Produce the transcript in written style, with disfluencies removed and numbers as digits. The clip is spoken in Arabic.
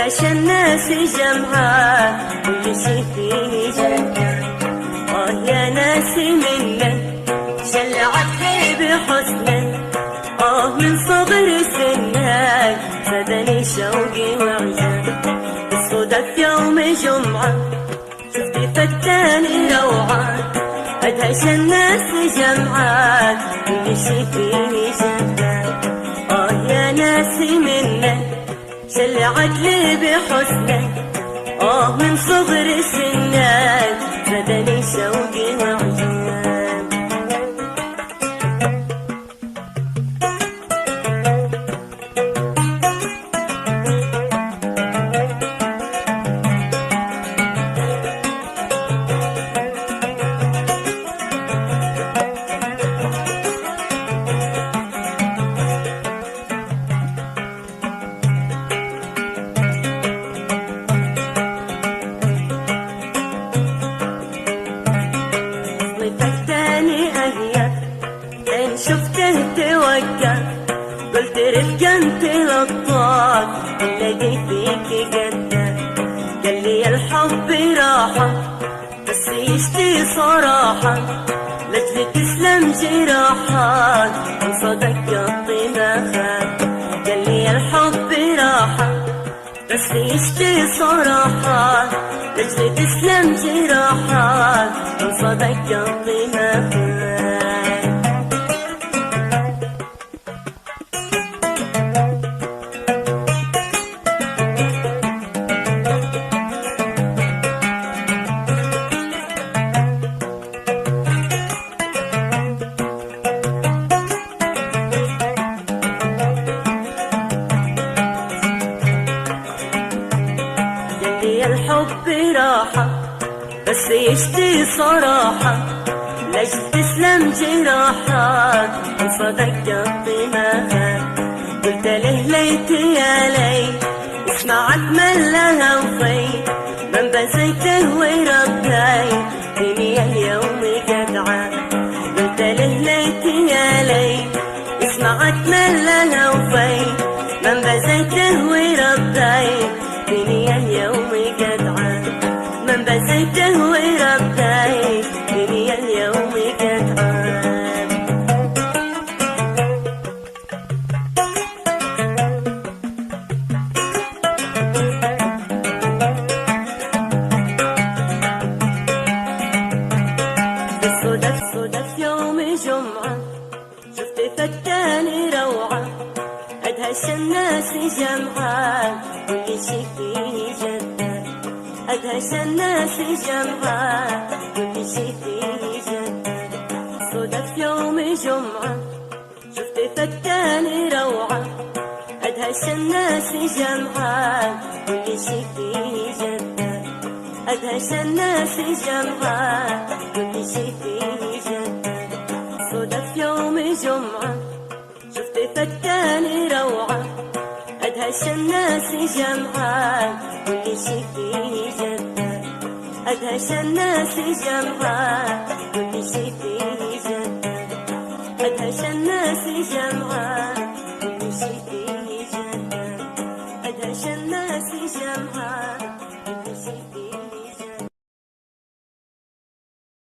أدهش الناس جمعة كل شي فيه جنة. يا ناسي منك شلعت بحسنك، من صغر سنك زادني شوقي وعجاب. الصدف يوم جمعة شفتي فتاني روعة، أدهش الناس جمعة كل شي فيه جنة. يا ناسي منك شلعت لي بحسنك، من صغر سنك زادني شوقي وعجاب. إن شفته توقف قلت رجعت للطاق نلاقي فيكي قدك. قال لي الحب راحة بس يشتي صراحة، لاجلي تسلم جراحات من صدق قلبي ما خاف. قال لي الحب راحة بس يشتي صراحات، لاجلي تسلم جراحات من صدق قلبي ما خاف. الحب راحة بس يشتي صراحة، ليش تسلم جراحات من صدق قلبي ما هان. قلت له ليت يا ليت اسمعك من لها وفي من بزيته وربي فيني اليوم جدعة. قلت له ليت يا ليت اسمعك من لها وفي من بزيته وربي فيني اليوم جدعة. من بزيته وربي فيني اليوم جدعة. بالصدف صدف يوم جمعة شفت فتاني روعة، أدهش الناس جمعة كل شي فيه جنة. أدهش الناس جمعة كل شي فيه جنة. صدف يوم جمعة شفت فتاني روعة، أدهش الناس جمعة كل شي فيه جنة. أدهش الناس جمعة كل شي فيه جنة. صدف يوم جمعة شفت فتاني روعة، أدهش الناس جمعة كل شي فيه جنة. أدهش الناس جمعة كل شي فيه جنة. أدهش الناس جمعة كل شي فيه جنة. أدهش الناس جمعة كل شي فيه